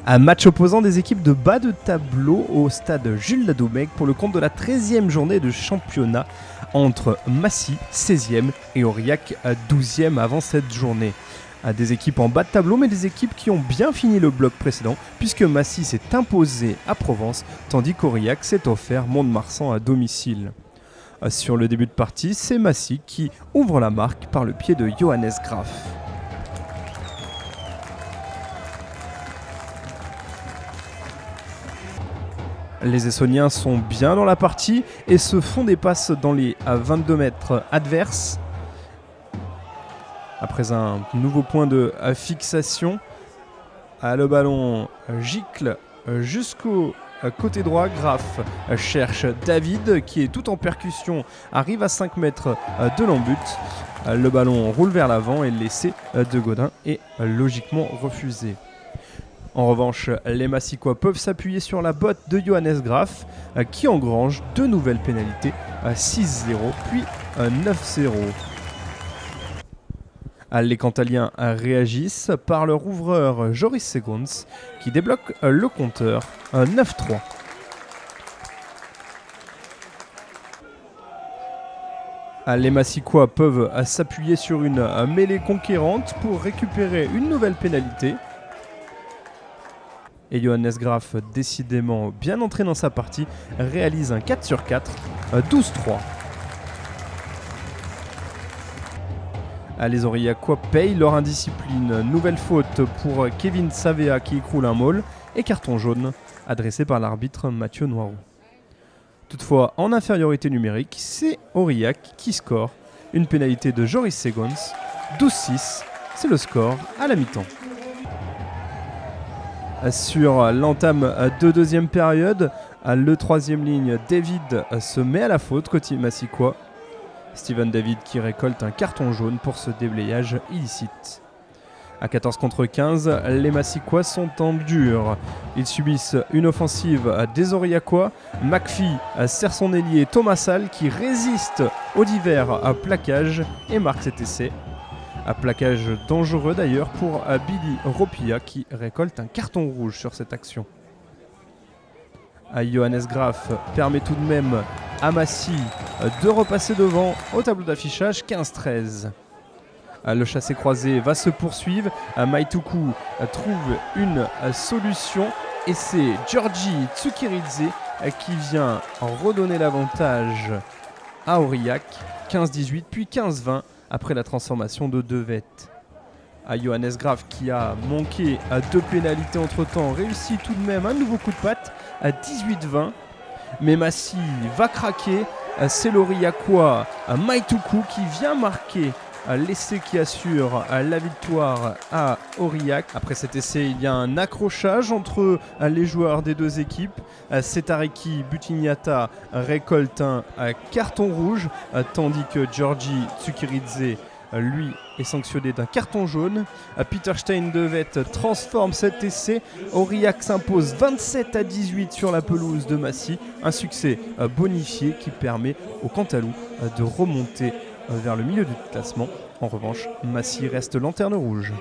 Un match opposant des équipes de bas de tableau au stade Jules Ladoumec pour le compte de la 13e journée de championnat entre Massy, 16e, et Aurillac, 12e avant cette journée. Des équipes en bas de tableau, mais des équipes qui ont bien fini le bloc précédent, puisque Massy s'est imposé à Provence, tandis qu'Aurillac s'est offert Mont-de-Marsan à domicile. Sur le début de partie, c'est Massy qui ouvre la marque par le pied de Johannes Graf. Les Essonniens sont bien dans la partie et se font des passes dans les 22 mètres adverses. Après un nouveau point de fixation, le ballon gicle jusqu'au côté droit. Graf cherche David qui est tout en percussion, arrive à 5 mètres de l'embut. Le ballon roule vers l'avant et l'essai de Godin est logiquement refusé. En revanche, les Massicois peuvent s'appuyer sur la botte de Johannes Graf qui engrange deux nouvelles pénalités, 6-0 puis 9-0. Les Cantaliens réagissent par leur ouvreur Joris Segonds qui débloque le compteur 9-3. Les Massicois peuvent s'appuyer sur une mêlée conquérante pour récupérer une nouvelle pénalité. Et Johannes Graf, décidément bien entré dans sa partie, réalise un 4 sur 4, 12-3. Les Aurillacois payent leur indiscipline. Nouvelle faute pour Kevin Savea qui écroule un maul et carton jaune adressé par l'arbitre Mathieu Noiroux. Toutefois, en infériorité numérique, c'est Aurillac qui score une pénalité de Joris Segonds, 12-6, c'est le score à la mi-temps. Sur l'entame de deuxième période, le troisième ligne, David se met à la faute côté Massicois. Steven David qui récolte un carton jaune pour ce déblayage illicite. À 14 contre 15, les Massicois sont en dur. Ils subissent une offensive des Aurillacois. McPhee serre son ailier Thomas Sall qui résiste au divers plaquage et marque cet essai. Un plaquage dangereux d'ailleurs pour Billy Ropilla qui récolte un carton rouge sur cette action. Johannes Graf permet tout de même à Massy de repasser devant au tableau d'affichage 15-13. Le chassé-croisé va se poursuivre. Maïtoukou trouve une solution et c'est Georgi Tsukiridze qui vient redonner l'avantage à Aurillac, 15-18 puis 15-20 après la transformation de Devet. Johannes Graf qui a manqué à deux pénalités entre temps réussit tout de même un nouveau coup de patte à 18-20. Mais Massy va craquer, c'est l'Aurillacois Maïtoukou qui vient marquer l'essai qui assure la victoire à Aurillac. Après cet essai, il y a un accrochage entre les joueurs des deux équipes. Setariki Butignata récolte un carton rouge, tandis que Georgi Tsukiridze, lui, est sanctionné d'un carton jaune. Peter Stein-Devet transforme cet essai. Aurillac s'impose 27-18 sur la pelouse de Massy. Un succès bonifié qui permet aux Cantalous de remonter vers le milieu du classement. En revanche, Massy reste lanterne rouge.